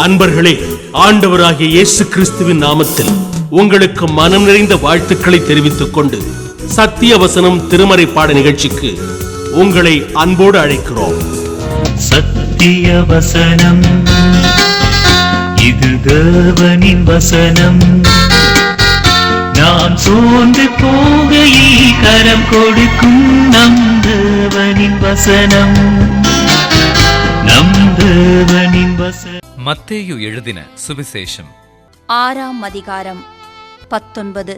அன்பர்களே, ஆண்டவராகிய இயேசு கிறிஸ்துவின் நாமத்தில் உங்களுக்கு மனம் நிறைந்த வாழ்த்துக்களை தெரிவித்துக் கொண்டு சத்திய வசனம் திருமறை பாட நிகழ்ச்சிக்கு உங்களை அன்போடு அழைக்கிறோம். சத்திய வசனம், இது தேவனின் வசனம். நாம் சோர்ந்து போகையில் கரம் கொடுக்கும் நம் தேவனின் வசனம், நம் தேவனின் வசனம். மத்தேயு எழுதின சுவிசேஷம் 6ஆம் அதிகாரம் 19.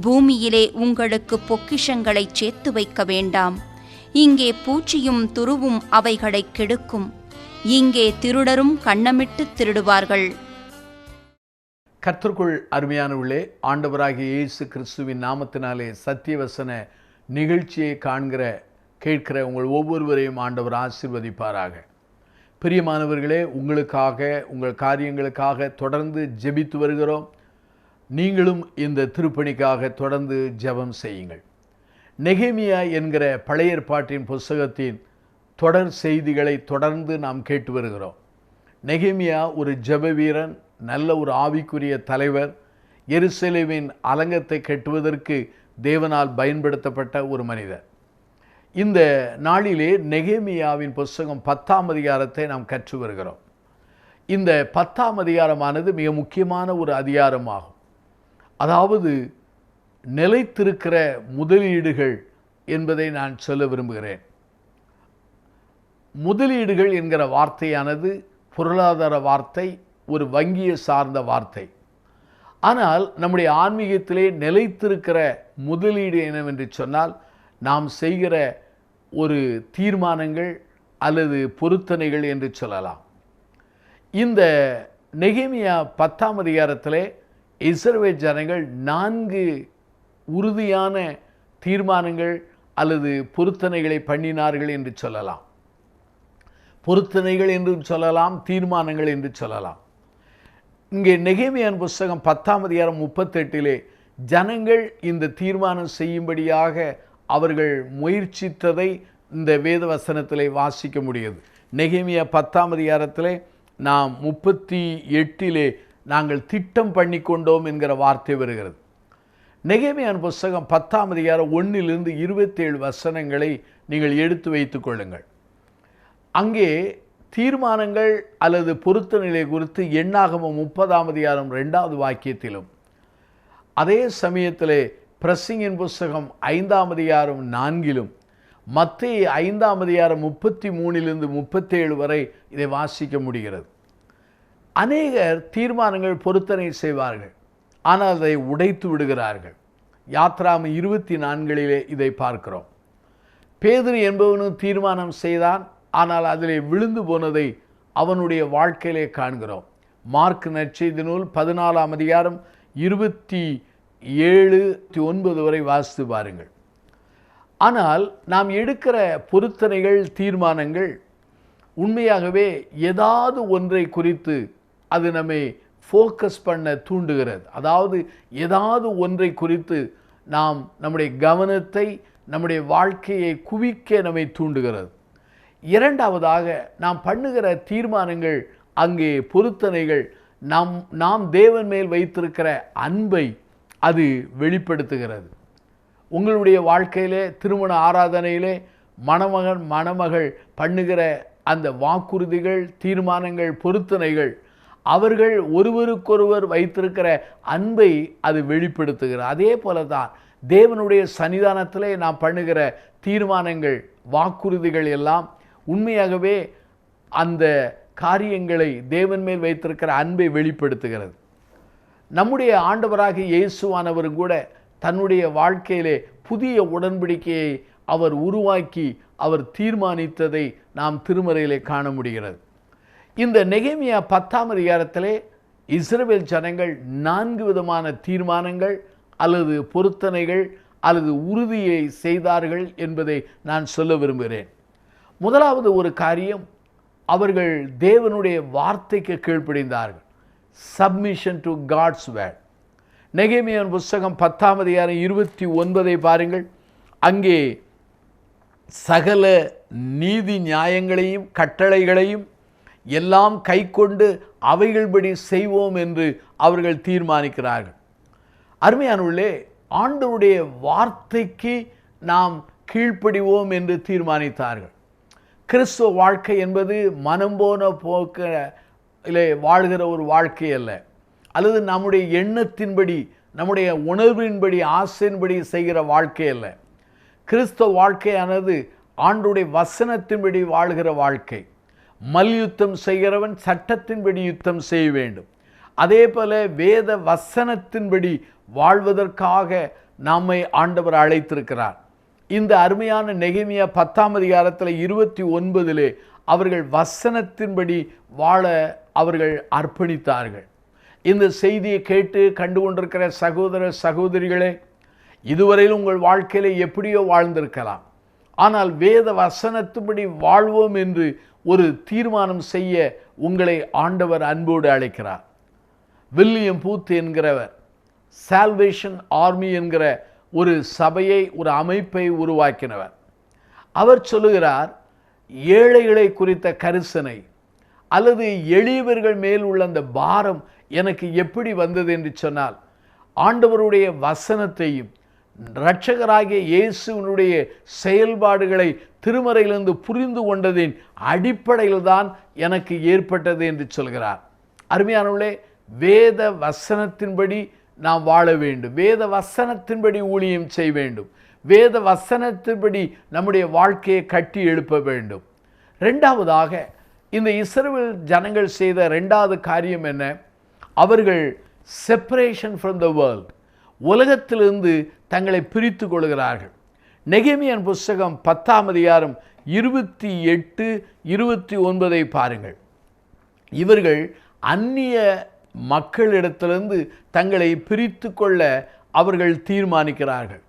பூமியிலே உங்களுக்கு பொக்கிஷங்களைச் சேர்த்து வைக்க வேண்டாம். இங்கே பூச்சியும் துருவும் அவைகளைக் கெடுக்கும். இங்கே திருடரும் கண்ணமிட்டு திருடுவார்கள். கர்த்தருக்குள் அருமையானவர்களே, ஆண்டவராகிய இயேசு கிறிஸ்துவின் நாமத்தினாலே சத்தியவசன நிகழ்ச்சியை கேட்கிற உங்கள் ஒவ்வொருவரையும் ஆண்டவர் ஆசீர்வதிப்பாராக. பிரியமானவர்களே, உங்களுக்காக, உங்கள் காரியங்களுக்காக தொடர்ந்து ஜெபித்து வருகிறோம். நீங்களும் இந்த திருப்பணிக்காக தொடர்ந்து ஜெபம் செய்யுங்கள். நெகேமியா என்கிற பழைய ஏற்பாட்டின் புஸ்தகத்தின் தொடர் செய்திகளை தொடர்ந்து நாம் கேட்டு வருகிறோம். நெகேமியா ஒரு ஜெப வீரன், நல்ல ஒரு ஆவிக்குரிய தலைவர், எருசலேமின் அலங்கத்தை கட்டுவதற்கு தேவனால் பயன்படுத்தப்பட்ட ஒரு மனிதர். இந்த நாளிலே நெகேமியாவின் புஸ்தகம் 10ஆம் அதிகாரத்தை நாம் கற்று வருகிறோம். இந்த 10ஆம் அதிகாரமானது மிக முக்கியமான ஒரு அதிகாரமாகும். அதாவது நிலைத்திருக்கிற முதலீடுகள் என்பதை நான் சொல்ல விரும்புகிறேன். முதலீடுகள் என்கிற வார்த்தையானது பொருளாதார வார்த்தை, ஒரு வங்கியை சார்ந்த வார்த்தை. ஆனால் நம்முடைய ஆன்மீகத்திலே நிலைத்திருக்கிற முதலீடு என்னவென்று சொன்னால், நாம் செய்கிற ஒரு தீர்மானங்கள் அல்லது பொருத்தனைகள் என்று சொல்லலாம். இந்த நெகேமியா 10ஆம் அதிகாரத்திலே இஸ்ரவேல் ஜனங்கள் 4 உறுதியான தீர்மானங்கள் அல்லது பொருத்தனைகளை பண்ணினார்கள் என்று சொல்லலாம். பொருத்தனைகள் என்றும் சொல்லலாம், தீர்மானங்கள் என்று சொல்லலாம். இங்கே நெகேமியாவின் புஸ்தகம் 10ஆம் அதிகாரம் 38 ஜனங்கள் இந்த தீர்மானம் செய்யும்படியாக அவர்கள் முயற்சித்ததை இந்த வேத வசனத்திலே வாசிக்க முடியாது. நெகேமியா 10ஆம் அதிகாரத்திலே நாம் 38 நாங்கள் திட்டம் பண்ணி கொண்டோம் என்கிற வார்த்தை வருகிறது. நெகேமியாவின் புஸ்தகம் 10ஆம் அதிகாரம் 1 - 27 வசனங்களை நீங்கள் எடுத்து வைத்துக் கொள்ளுங்கள். அங்கே தீர்மானங்கள் அல்லது பொருத்தநிலை குறித்து எண்ணாகமம் 30ஆம் அதிகாரம் 2வது வாக்கியத்திலும், அதே சமயத்திலே பிரசங்கின் புஸ்தகம் 5ஆம் அதிகாரம் 4 மத்தேயு 5ஆம் அதிகாரம் 33 - 37 வரை இதை வாசிக்க முடிகிறது. அநேகர் தீர்மானங்கள் பொருத்தனை செய்வார்கள், ஆனால் அதை உடைத்து விடுகிறார்கள். யாத்ராம 24 இதை பார்க்கிறோம். பேதுரு என்பவனும் தீர்மானம் செய்தான், ஆனால் அதிலே விழுந்து போனதை அவனுடைய வாழ்க்கையிலே காண்கிறோம். மார்க் நற்செய்தி நூல் 14ஆம் அதிகாரம் 27-9 வரை வாசித்து பாருங்கள். ஆனால் நாம் எடுக்கிற பொருத்தனைகள், தீர்மானங்கள் உண்மையாகவே ஏதாவது ஒன்றை குறித்து அது நம்மை ஃபோக்கஸ் பண்ண தூண்டுகிறது. அதாவது ஏதாவது ஒன்றை குறித்து நாம் நம்முடைய கவனத்தை, நம்முடைய வாழ்க்கையை குவிக்க நம்மை தூண்டுகிறது. இரண்டாவதாக, நாம் பண்ணுகிற தீர்மானங்கள், அங்கே பொருத்தனைகள் நாம் தேவன் மேல் வைத்திருக்கிற அன்பை அது வெளிப்படுத்துகிறது. உங்களுடைய வாழ்க்கையிலே, திருமண ஆராதனையிலே மணமகன் மணமகள் பண்ணுகிற அந்த வாக்குறுதிகள், தீர்மானங்கள், பொருத்தனைகள் அவர்கள் ஒருவருக்கொருவர் வைத்திருக்கிற அன்பை அது வெளிப்படுத்துகிறது. அதே போல தான் தேவனுடைய சன்னிதானத்திலே நாம் பண்ணுகிற தீர்மானங்கள், வாக்குறுதிகள் எல்லாம் உண்மையாகவே அந்த காரியங்களை, தேவன் மேல் வைத்திருக்கிற அன்பை வெளிப்படுத்துகிறது. நம்முடைய ஆண்டவராகிய இயேசுவானவரும் கூட தன்னுடைய வாழ்க்கையிலே புதிய உடன்படிக்கையை அவர் உருவாக்கி அவர் தீர்மானித்ததை நாம் திருமறையிலே காண முடிகிறது. இந்த நெகேமியா 10ஆம் அதிகாரத்திலே இஸ்ரவேல் ஜனங்கள் 4 விதமான தீர்மானங்கள் அல்லது பொருத்தனைகள் அல்லது உறுதியை செய்தார்கள் என்பதை நான் சொல்ல விரும்புகிறேன். முதலாவது ஒரு காரியம், அவர்கள் தேவனுடைய வார்த்தைக்கு கீழ்ப்படிந்தார்கள். Submission to God's word. நெகேமியாவின் புஸ்தகம் 10ஆம் அதிகாரம் 29 பாருங்கள். அங்கே சகல நீதி நியாயங்களையும் கட்டளைகளையும் எல்லாம் கைக்கொண்டு அவைகள்படி செய்வோம் என்று அவர்கள் தீர்மானிக்கிறார்கள். அருமையானவர்களே, ஆண்டவருடைய வார்த்தைக்கு நாம் கீழ்ப்படிவோம் என்று தீர்மானித்தார்கள். கிறிஸ்துவ வாழ்க்கை என்பது மனம் போன போக்கிலே வாழ்கிற ஒரு வாழ்க்கை அல்ல, அல்லது நம்முடைய எண்ணத்தின்படி நம்முடைய உணர்வின்படி ஆசையின்படி செய்கிற வாழ்க்கை அல்ல. கிறிஸ்துவ வாழ்க்கையானது ஆண்டவருடைய வசனத்தின்படி வாழ்கிற வாழ்க்கை. மல்யுத்தம் செய்கிறவன் சட்டத்தின்படி யுத்தம் செய்ய வேண்டும். அதே போல வேத வசனத்தின்படி வாழ்வதற்காக நம்மை ஆண்டவர் அழைத்திருக்கிறார். இந்த அருமையான நெகேமியா 10ஆம் அதிகாரத்தில் 29 அவர்கள் வசனத்தின்படி வாழ அவர்கள் அர்ப்பணித்தார்கள். இந்த செய்தியை கேட்டு கண்டு கொண்டிருக்கிற சகோதர சகோதரிகளே, இதுவரையில் உங்கள் வாழ்க்கையில எப்படியோ வாழ்ந்திருக்கலாம். ஆனால் வேத வசனத்தின்படி வாழ்வோம் என்று ஒரு தீர்மானம் செய்ய உங்களை ஆண்டவர் அன்போடு அழைக்கிறார். வில்லியம் பூத் என்கிறவர் சால்வேஷன் ஆர்மி என்கிற ஒரு சபையை, ஒரு அமைப்பை உருவாக்கினவர். அவர் சொல்லுகிறார், ஏழைகளை குறித்த கரிசனை அல்லது எளியவர்கள் மேல் உள்ள அந்த பாரம் எனக்கு எப்படி வந்தது என்று சொன்னால், ஆண்டவருடைய வசனத்தையும் இரட்சகராகிய இயேசுவினுடைய செயல்பாடுகளை திருமறையிலிருந்து புரிந்து கொண்டதின் அடிப்படையில் தான் எனக்கு ஏற்பட்டது என்று சொல்கிறார். அருமையானவர்களே, வேத வசனத்தின்படி நாம் வாழ வேண்டும். வேத வசனத்தின்படி ஊழியம் செய்ய வேண்டும். வேத வசனத்தின்படி நம்முடைய வாழ்க்கையை கட்டி எழுப்ப வேண்டும். இரண்டாவதாக, இந்த இஸ்ரவேல் ஜனங்கள் செய்த இரண்டாவது காரியம் என்ன? அவர்கள் செப்பரேஷன் ஃப்ரம் த வேர்ல்ட், உலகத்திலிருந்து தங்களை பிரித்து கொள்கிறார்கள். நெகேமியாவின் புஸ்தகம் 10ஆம் அதிகாரம் 28, 29 பாருங்கள். இவர்கள் அந்நிய மக்களிடத்திலிருந்து தங்களை பிரித்து கொள்ள அவர்கள் தீர்மானிக்கிறார்கள்.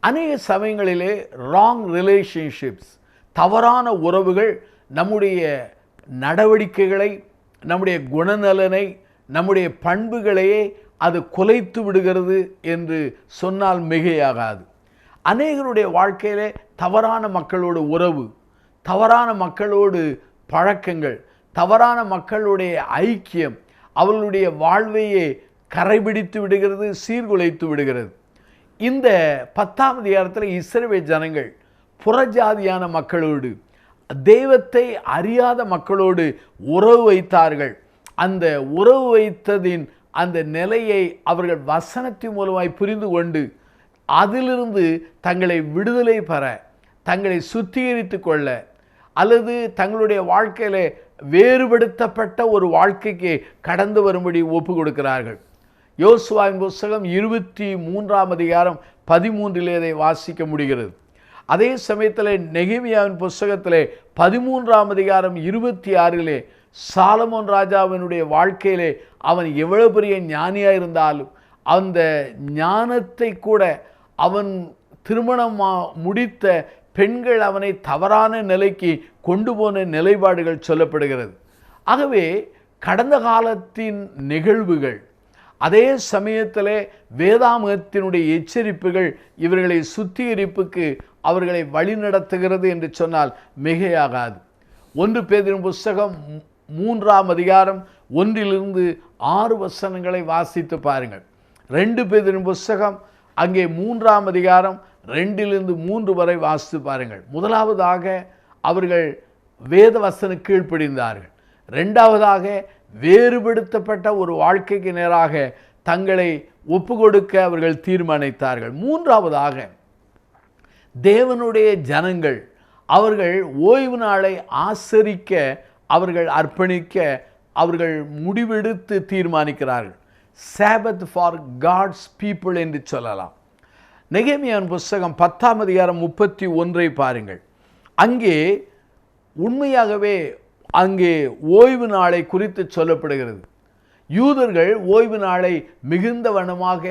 அநேக சமயங்களிலே ராங் ரிலேஷன்ஷிப்ஸ், தவறான உறவுகள் நம்முடைய நடவடிக்கைகளை, நம்முடைய குணநலனை, நம்முடைய பண்புகளையே அது குலைத்து விடுகிறது என்று சொன்னால் மிகையாகாது. அநேகருடைய வாழ்க்கையிலே தவறான மக்களோடு உறவு, தவறான மக்களோடு பழக்கங்கள், தவறான மக்களுடைய ஐக்கியம் அவர்களுடைய வாழ்வையே கரைபிடித்து விடுகிறது, சீர்குலைத்து விடுகிறது. இந்த 10ஆம் அதிகாரத்தில் இஸ்ரவேல் ஜனங்கள் புறஜாதியான மக்களோடு, தெய்வத்தை அறியாத மக்களோடு உறவு வைத்தார்கள். அந்த உறவு வைத்ததின் அந்த நிலையை அவர்கள் வசனத்தின் மூலமாய் புரிந்து கொண்டு அதிலிருந்து தங்களை விடுதலை பெற, தங்களை சுத்திகரித்து கொள்ள, அல்லது தங்களுடைய வாழ்க்கையில வேறுபடுத்தப்பட்ட ஒரு வாழ்க்கைக்கு கடந்து வரும்படி ஒப்பு கொடுக்கிறார்கள். யோசுவாவின் புஸ்தகம் 23ஆம் அதிகாரம் 13 அதை வாசிக்க முடிகிறது. அதே சமயத்தில் நெகேமியாவின் புஸ்தகத்திலே 13ஆம் அதிகாரம் 26 சாலமோன் ராஜாவினுடைய வாழ்க்கையிலே அவன் எவ்வளவு பெரிய ஞானியாக இருந்தாலும் அந்த ஞானத்தை கூட அவன் திருமணம் முடித்த பெண்கள் அவனை தவறான நிலைக்கு கொண்டு போன நிலைப்பாடுகள் சொல்லப்படுகிறது. ஆகவே கடந்த காலத்தின் நிகழ்வுகள், அதே சமயத்தில் வேதாமத்தினுடைய எச்சரிப்புகள் இவர்களை சுத்திகரிப்புக்கு அவர்களை வழிநடத்துகிறது என்று சொன்னால் மிகையாகாது. 1 பேதுரு புஸ்தகம் 3ஆம் அதிகாரம் 1-6 வசனங்களை வாசித்து பாருங்கள். 2 பேதுரு புஸ்தகம் அங்கே 3ஆம் அதிகாரம் 2-3 வரை வாசித்து பாருங்கள். முதலாவதாக அவர்கள் வேத வசன கீழ்ப்படிந்தார்கள். இரண்டாவதாக வேறுபடுத்தப்பட்ட ஒரு வாழ்க்கைக்கு நேராக தங்களை ஒப்பு கொடுக்க அவர்கள் தீர்மானித்தார்கள். மூன்றாவதாக தேவனுடைய ஜனங்கள் அவர்கள் ஓய்வு நாளை ஆசரிக்க அவர்கள் அர்ப்பணிக்க அவர்கள் முடிவெடுத்து தீர்மானிக்கிறார்கள். சாபத் ஃபார் காட்ஸ் பீப்புள் என்று சொல்லலாம். நெகேமியாவின் புஸ்தகம் 10ஆம் அதிகாரம் 31 பாருங்கள். அங்கே உண்மையாகவே அங்கே ஓய்வு நாளை குறித்து சொல்லப்படுகிறது. யூதர்கள் ஓய்வு நாளை மிகுந்த வண்ணமாக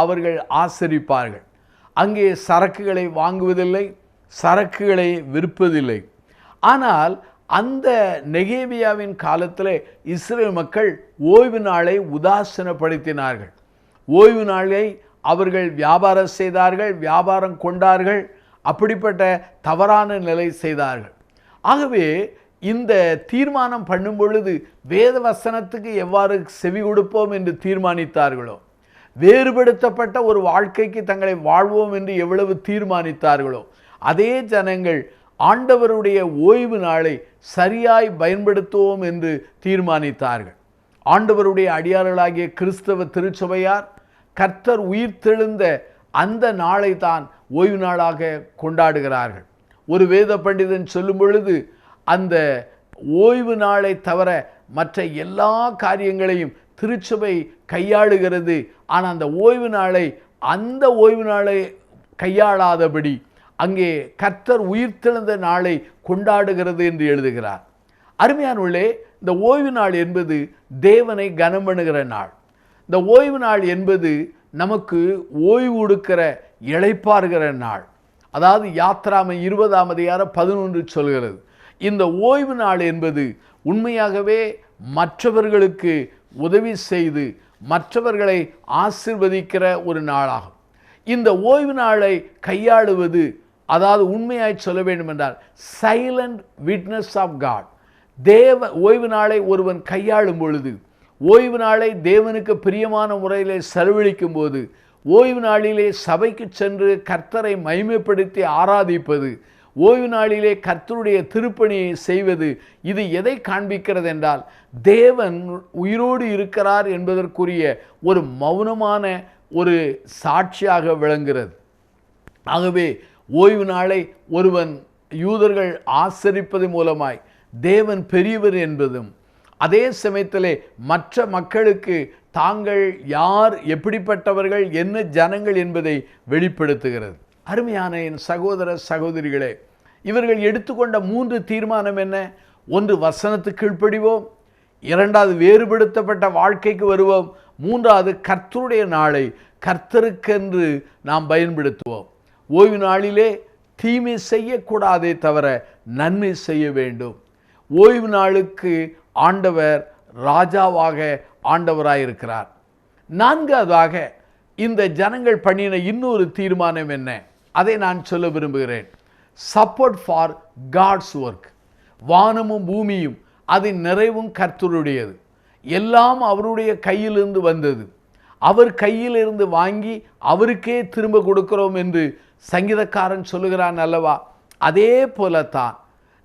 அவர்கள் ஆசரிப்பார்கள். அங்கே சரக்குகளை வாங்குவதில்லை, சரக்குகளை விற்பதில்லை. ஆனால் அந்த நெகேமியாவின் காலத்தில் இஸ்ரேல் மக்கள் ஓய்வு நாளை உதாசீனப்படுத்தினார்கள். ஓய்வு நாளை அவர்கள் வியாபாரம் செய்தார்கள், வியாபாரம் கொண்டார்கள். அப்படிப்பட்ட தவறான நிலை செய்தார்கள். ஆகவே இந்த தீர்மானம் பண்ணும் பொழுது வேத வசனத்துக்கு எவ்வாறு செவி கொடுப்போம் என்று தீர்மானித்தார்களோ, வேறுபடுத்தப்பட்ட ஒரு வாழ்க்கைக்கு தங்களை வாழ்வோம் என்று எவ்வளவு தீர்மானித்தார்களோ, அதே ஜனங்கள் ஆண்டவருடைய ஓய்வு நாளை சரியாய் பயன்படுத்துவோம் என்று தீர்மானித்தார்கள். ஆண்டவருடைய அடியார்களாகிய கிறிஸ்தவ திருச்சபையார் கர்த்தர் உயிர்த்தெழுந்த அந்த நாளை தான் ஓய்வு நாளாக கொண்டாடுகிறார்கள். ஒரு வேத பண்டிதன் சொல்லும் பொழுது அந்த ஓய்வு நாளை தவிர மற்ற எல்லா காரியங்களையும் திருச்சபை கையாளுகிறது. ஆனால் அந்த ஓய்வு நாளை கையாளாதபடி அங்கே கர்த்தர் உயிர்த்தெழுந்த நாளை கொண்டாடுகிறது என்று எழுதுகிறார். அருமையானவர்களே, இந்த ஓய்வு நாள் என்பது தேவனை கனம் பண்ணுகிற நாள். இந்த ஓய்வு நாள் என்பது நமக்கு ஓய்வு கொடுக்கிற இளைப்பாறுகிற நாள். அதாவது யாத்ராமை 20:11 சொல்கிறது. இந்த ஓய்வு நாள் என்பது உண்மையாகவே மற்றவர்களுக்கு உதவி செய்து மற்றவர்களை ஆசீர்வதிக்கிற ஒரு நாளாகும். இந்த ஓய்வு நாளை கையாளுவது, அதாவது உண்மையாய் சொல்ல வேண்டும் என்றால் சைலண்ட் விட்னஸ் ஆஃப் காட். ஓய்வு நாளை ஒருவன் கையாளும் பொழுது, ஓய்வு நாளை தேவனுக்கு பிரியமான முறையில் செலவழிக்கும் போது, ஓய்வு நாளிலே சபைக்கு சென்று கர்த்தரை மகிமைப்படுத்தி ஆராதிப்பது, ஓய்வு நாளிலே கர்த்தருடைய திருப்பணியை செய்வது, இது எதை காண்பிக்கிறது என்றால் தேவன் உயிரோடு இருக்கிறார் என்பதற்குரிய ஒரு மௌனமான ஒரு சாட்சியாக விளங்குகிறது. ஆகவே ஓய்வு நாளை ஒருவன் யூதர்கள் ஆசரிப்பது மூலமாய் தேவன் பெரியவர் என்பதும், அதே சமயத்திலே மற்ற மக்களுக்கு தாங்கள் யார், எப்படிப்பட்டவர்கள், என்ன ஜனங்கள் என்பதை வெளிப்படுத்துகிறது. அருமையான என் சகோதர சகோதரிகளே, இவர்கள் எடுத்துக்கொண்ட 3 தீர்மானம் என்ன? 1, வசனத்துக்கு கீழ்ப்படிவோம். 2, வேறுபடுத்தப்பட்ட வாழ்க்கைக்கு வருவோம். 3, கர்த்தருடைய நாளை கர்த்தருக்கென்று நாம் பயன்படுத்துவோம். ஓய்வு நாளிலே தீமை செய்யக்கூடாதே தவிர நன்மை செய்ய வேண்டும். ஓய்வு நாளுக்கு ஆண்டவர் ராஜாவாக ஆண்டவராயிருக்கிறார். 4, இந்த ஜனங்கள் பண்ணின இன்னொரு தீர்மானம் என்ன? அதை நான் சொல்ல விரும்புகிறேன். Support for God's work. வானமும் பூமியும் அதன் நிறைவும் கர்த்தருடையது. எல்லாம் அவருடைய கையிலிருந்து வந்தது. அவர் கையிலிருந்து வாங்கி அவருக்கே திரும்ப கொடுக்கிறோம் என்று சங்கீதக்காரன் சொல்லுகிறான் அல்லவா? அதே போலத்தான்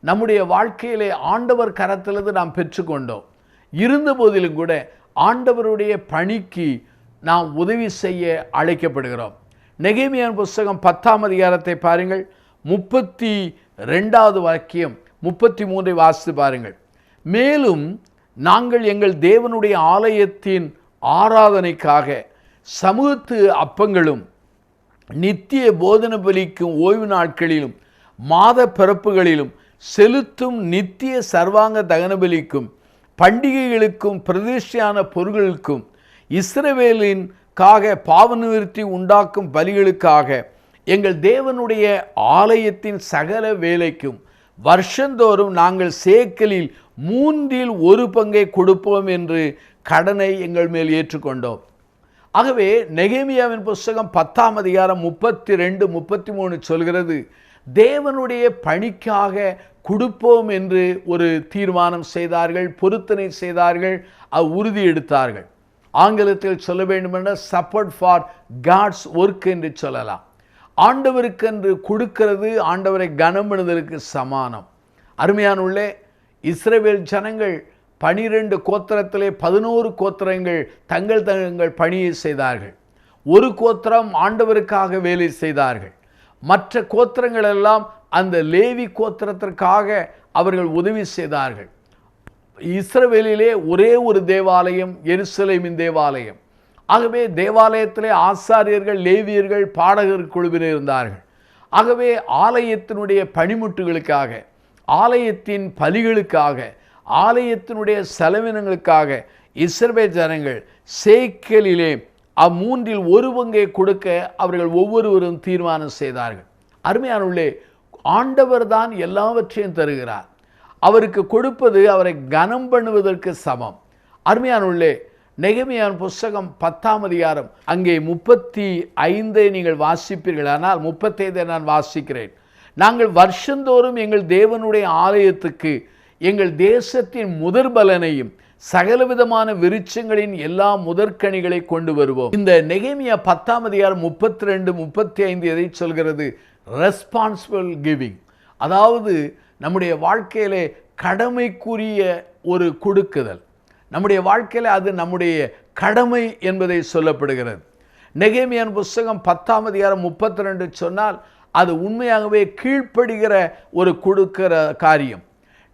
நம்முடைய வாழ்க்கையிலே ஆண்டவர் கரத்திலிருந்து நாம் பெற்றுக்கொண்டோம். இருந்த போதிலும் கூட ஆண்டவருடைய பணிக்கு நாம் உதவி செய்ய அழைக்கப்படுகிறோம். நெகேமியாவின் புஸ்தகம் 10ஆம் அதிகாரத்தை பாருங்கள். 32வது வாக்கியம் 33 வாசித்து பாருங்கள். மேலும் நாங்கள் எங்கள் தேவனுடைய ஆலயத்தின் ஆராதனைக்காக சமூகத்து அப்பங்களும் நித்திய போதன பலிக்கும் ஓய்வு நாட்களிலும் மாத பிறப்புகளிலும் செலுத்தும் நித்திய சர்வாங்க தகன பலிக்கும் பண்டிகைகளுக்கும் பிரதிஷ்டையான பொருள்களுக்கும் இஸ்ரவேலின்காக பாவ நிவர்த்தி உண்டாக்கும் பலிகளுக்காக எங்கள் தேவனுடைய ஆலயத்தின் சகல வேலைக்கும் வருஷந்தோறும் நாங்கள் சேக்கலில் 1/3 கொடுப்போம் என்று கடனை எங்கள் மேல் ஏற்றுக்கொண்டோம். ஆகவே நெகேமியாவின் புஸ்தகம் 10ஆம் அதிகாரம் 32, 33 சொல்கிறது, தேவனுடைய பணிக்காக கொடுப்போம் என்று ஒரு தீர்மானம் செய்தார்கள், பொருத்தனை செய்தார்கள், உறுதி எடுத்தார்கள். ஆங்கிலத்தில் சொல்ல வேண்டுமென்றால் சப்போர்ட் ஃபார் காட்ஸ் ஒர்க் என்று சொல்லலாம். ஆண்டவருக்கென்று கொடுக்கிறது ஆண்டவரை கனம் பண்ணுவதற்கு சமானம். அருமையானுள்ளே, இஸ்ரவேல் ஜனங்கள் 12 கோத்திரத்திலே 11 கோத்திரங்கள் தங்கள் பணியை செய்தார்கள். ஒரு கோத்திரம் ஆண்டவருக்காக வேலை செய்தார்கள். மற்ற கோத்திரங்கள் எல்லாம் அந்த லேவி கோத்திரத்திற்காக அவர்கள் உதவி செய்தார்கள். இஸ்ரவேலிலே ஒரே ஒரு தேவாலயம், எருசலேமின் தேவாலயம். ஆகவே தேவாலயத்திலே ஆசாரியர்கள், லேவியர்கள், பாடகர் குழுவினர் இருந்தார்கள். ஆகவே ஆலயத்தினுடைய பணிமுட்டுகளுக்காக, ஆலயத்தின் பலிகளுக்காக, ஆலயத்தினுடைய செலவினங்களுக்காக இஸ்ரவேல் ஜனங்கள் சேக்கலிலே 1/3 கொடுக்க அவர்கள் ஒவ்வொருவரும் தீர்மானம் செய்தார்கள். அருமையானுள்ளே, ஆண்டவர் தான் எல்லாவற்றையும் தருகிறார். அவருக்கு கொடுப்பது அவரை கனம் பண்ணுவதற்கு சமம். அருமையானுள்ளே, நெகேமியாவின் புஸ்தகம் 10ஆம் அதிகாரம் அங்கே 35 நீங்கள் வாசிப்பீர்கள். ஆனால் 35 நான் வாசிக்கிறேன். நாங்கள் வருஷந்தோறும் எங்கள் தேவனுடைய ஆலயத்துக்கு எங்கள் தேசத்தின் முதற்பலனையும் சகலவிதமான விருட்சங்களின் எல்லா முதற்கனிகளை கொண்டு வருவோம். இந்த நெகேமியா 10ஆம் அதிகாரம் 32, 35 எதை சொல்கிறது? Responsible giving. அதாவது நம்முடைய வாழ்க்கையிலே கடமைக்குரிய ஒரு கொடுக்குதல், நம்முடைய வாழ்க்கையில் அது நம்முடைய கடமை என்பதை சொல்லப்படுகிறது. நெகேமியாவின் புஸ்தகம் 10ஆம் அதிகாரம் 32 சொன்னால் அது உண்மையாகவே கீழ்ப்படுகிற ஒரு கொடுக்கிற காரியம்.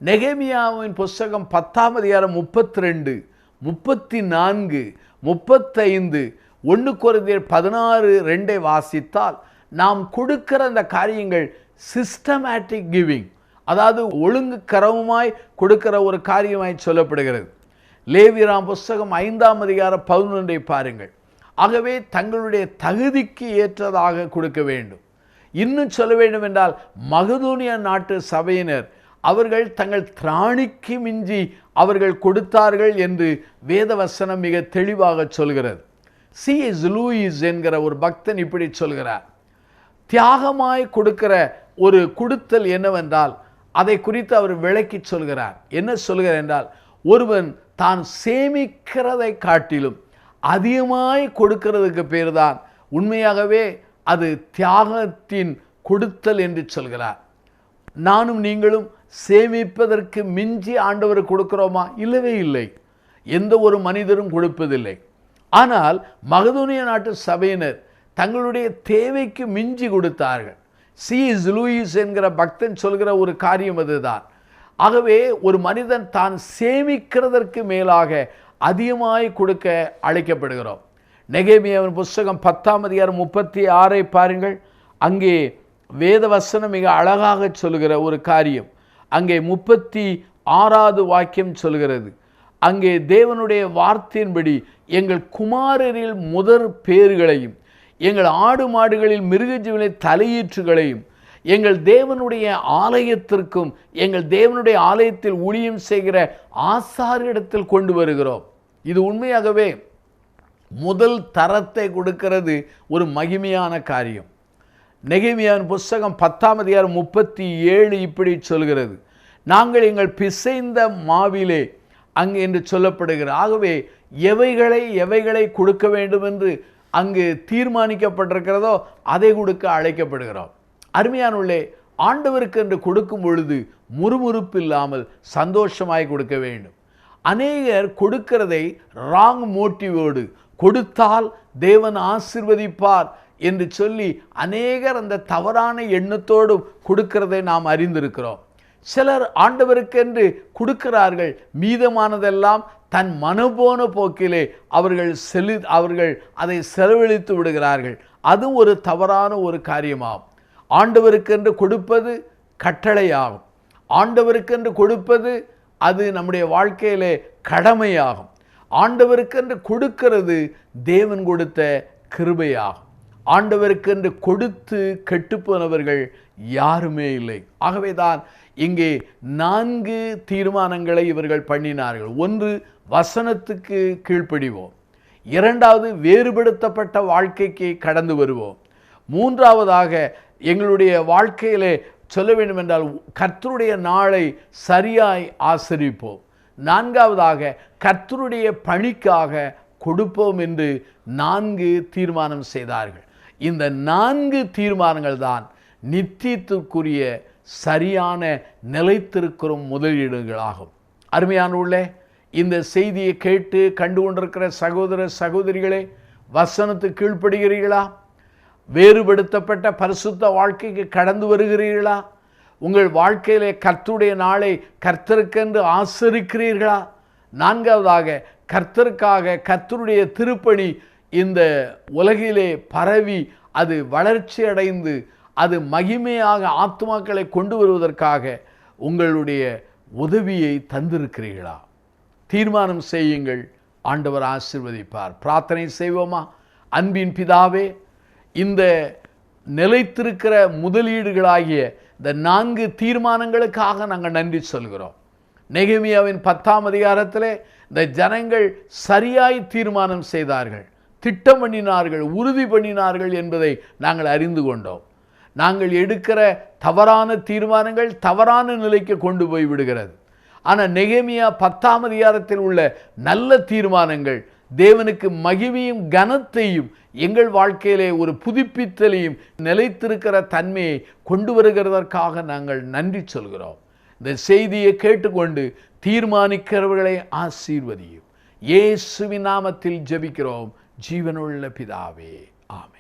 நெகேமியாவின் புஸ்தகம் 10ஆம் அதிகாரம் 32, 34, 35, 1 கொரிந்தியர் 16:2 வாசித்தால் நாம் கொடுக்கிற அந்த காரியங்கள் சிஸ்டமேட்டிக் கிவிங், அதாவது ஒழுங்கு கரவுமாய் கொடுக்கிற ஒரு காரியமாய் சொல்லப்படுகிறது. லேவியராம் புஸ்தகம் 5ஆம் அதிகாரம் 11 பாருங்கள். ஆகவே தங்களுடைய தகுதிக்கு ஏற்றதாக கொடுக்க வேண்டும். இன்னும் சொல்ல வேண்டும் என்றால் மகதோனியா நாட்டு சபையினர் அவர்கள் தங்கள் திராணிக்கு மிஞ்சி அவர்கள் கொடுத்தார்கள் என்று வேதவசனம் மிக தெளிவாக சொல்கிறது. C.S. லூயிஸ் என்கிற ஒரு பக்தன் இப்படி சொல்கிறார், தியாகமாய் கொடுக்கிற ஒரு கொடுத்தல் என்னவென்றால் அதை குறித்து அவர் விளக்கி சொல்கிறார். என்ன சொல்கிறார் என்றால், ஒருவன் தான் சேமிக்கிறதை காட்டிலும் அதிகமாய் கொடுக்கிறதுக்கு பேர் தான் உண்மையாகவே அது தியாகத்தின் கொடுத்தல் என்று சொல்கிறார். நானும் நீங்களும் சேமிப்பதற்கு மிஞ்சி ஆண்டவர் கொடுக்கிறோமா? இல்லவே இல்லை. எந்த ஒரு மனிதரும் கொடுப்பதில்லை. ஆனால் மகதோனியா நாட்டு சபையினர் தங்களுடைய தேவைக்கு மிஞ்சி கொடுத்தார்கள். C.S. லூயிஸ் என்கிற பக்தன் சொல்கிற ஒரு காரியம் அதுதான். ஆகவே ஒரு மனிதன் தான் சேமிக்கிறதற்கு மேலாக அதிகமாய் கொடுக்க அழைக்கப்படுகிறோம். நெகேமியாவின் புஸ்தகம் 10ஆம் அதிகாரம் 36 பாருங்கள். அங்கே வேதவசனம் மிக அழகாக சொல்கிற ஒரு காரியம். அங்கே 36வது வாக்கியம் சொல்கிறது, அங்கே தேவனுடைய வார்த்தையின்படி எங்கள் குமாரரில் முதற் பேர்களையும் எங்கள் ஆடு மாடுகளில் மிருகஜீவனை தலையீற்றுகளையும் எங்கள் தேவனுடைய ஆலயத்திற்கும் எங்கள் தேவனுடைய ஆலயத்தில் ஊழியம் செய்கிற ஆசாரியிடத்தில் கொண்டு வருகிறோம். இது உண்மையாகவே முதல் தரத்தை கொடுக்கிறது ஒரு மகிமையான காரியம். நெகேமியாவின் புஸ்தகம் 10ஆம் அதிகாரம் 37 இப்படி சொல்கிறது, நாங்கள் எங்கள் பிசைந்த மாவிலே அங்கு என்று சொல்லப்படுகிறது. ஆகவே எவைகளை கொடுக்க வேண்டும் என்று அங்கு தீர்மானிக்கப்பட்டிருக்கிறதோ அதை கொடுக்க அழைக்கப்படுகிறோம். அருமையானுள்ளே, ஆண்டவருக்கு என்று கொடுக்கும் பொழுது முறுமுறுப்பு இல்லாமல் சந்தோஷமாய் கொடுக்க வேண்டும். அநேகர் கொடுக்கிறதை ராங் மோட்டிவோடு, கொடுத்தால் தேவன் ஆசீர்வதிப்பார் என்று சொல்லி அநேகர் அந்த தவறான எண்ணத்தோடு கொடுக்கிறதை நாம் அறிந்திருக்கிறோம். சிலர் ஆண்டவருக்கென்று கொடுக்கிறார்கள், மீதமானதெல்லாம் தன் மனப்போன போக்கிலே அவர்கள் அதை செலவழித்து விடுகிறார்கள். அது ஒரு தவறான ஒரு காரியமாகும். ஆண்டவருக்கென்று கொடுப்பது கட்டளையாகும். ஆண்டவருக்கென்று கொடுப்பது அது நம்முடைய வாழ்க்கையிலே கடமையாகும். ஆண்டவருக்கென்று கொடுக்கிறது தேவன் கொடுத்த கிருபையாகும். ஆண்டவருக்கென்று கொடுத்து கெட்டுப்போனவர்கள் யாருமே இல்லை. ஆகவேதான் இங்கே 4 தீர்மானங்களை இவர்கள் பண்ணினார்கள். 1, வசனத்துக்கு கீழ்ப்படிவோம். 2வது, வேறுபடுத்தப்பட்ட வாழ்க்கைக்கு கடந்து வருவோம். 3வதாக, எங்களுடைய வாழ்க்கையிலே சொல்ல வேண்டும் என்றால் கர்த்தருடைய நாளை சரியாய் ஆசரிப்போம். 4வதாக, கர்த்தருடைய பணிக்காக கொடுப்போம் என்று 4 தீர்மானம் செய்தார்கள். இந்த 4 தீர்மானங்கள் தான் நித்தியத்திற்குரிய சரியான நிலைத்திருக்கும் முதலீடுகளாகும். அருமையானவர்களே, இந்த செய்தியை கேட்டு கண்டு கொண்டிருக்கிற சகோதர சகோதரிகளே, வசனத்துக்கு கீழ்ப்படுகிறீர்களா? வேறுபடுத்தப்பட்ட பரிசுத்த வாழ்க்கைக்கு கடந்து வருகிறீர்களா? உங்கள் வாழ்க்கையிலே கர்த்தருடைய நாளை கர்த்தருக்கென்று ஆசரிக்கிறீர்களா? 4வதாக, கர்த்தருக்காக கர்த்தருடைய திருப்பணி இந்த உலகிலே பரவி அது வளர்ச்சி அடைந்து அது மகிமையாக ஆத்துமாக்களை கொண்டு வருவதற்காக உங்களுடைய உதவியை தந்திருக்கிறீர்களா? தீர்மானம் செய்யுங்கள், ஆண்டவர் ஆசீர்வதிப்பார். பிரார்த்தனை செய்வோமா? அன்பின் பிதாவே, இந்த நிலைத்திருக்கிற முதலீடுகளாகிய இந்த 4 தீர்மானங்களுக்காக நாங்கள் நன்றி சொல்கிறோம். நெகேமியாவின் 10ஆம் அதிகாரத்திலே இந்த ஜனங்கள் சரியாய் தீர்மானம் செய்தார்கள், திட்டம் பண்ணினார்கள், உறுதி பண்ணினார்கள் என்பதை நாங்கள் அறிந்து கொண்டோம். நாங்கள் எடுக்கிற தவறான தீர்மானங்கள் தவறான நிலைக்கு கொண்டு போய் விடுகிறது. ஆனால் நெகேமியா 10ஆம் அதிகாரத்தில் உள்ள நல்ல தீர்மானங்கள் தேவனுக்கு மகிமையும் கனத்தையும் எங்கள் வாழ்க்கையிலே ஒரு புதுப்பித்தலையும் நிலைத்திருக்கிற தன்மையை கொண்டு வருகிறதற்காக நாங்கள் நன்றி சொல்கிறோம். இந்த செய்தியை கேட்டுக்கொண்டு தீர்மானிக்கிறவர்களை ஆசீர்வதியும். இயேசுவின் நாமத்தில் ஜெபிக்கிறோம் ஜீவனுள்ள பிதாவே, ஆமென்.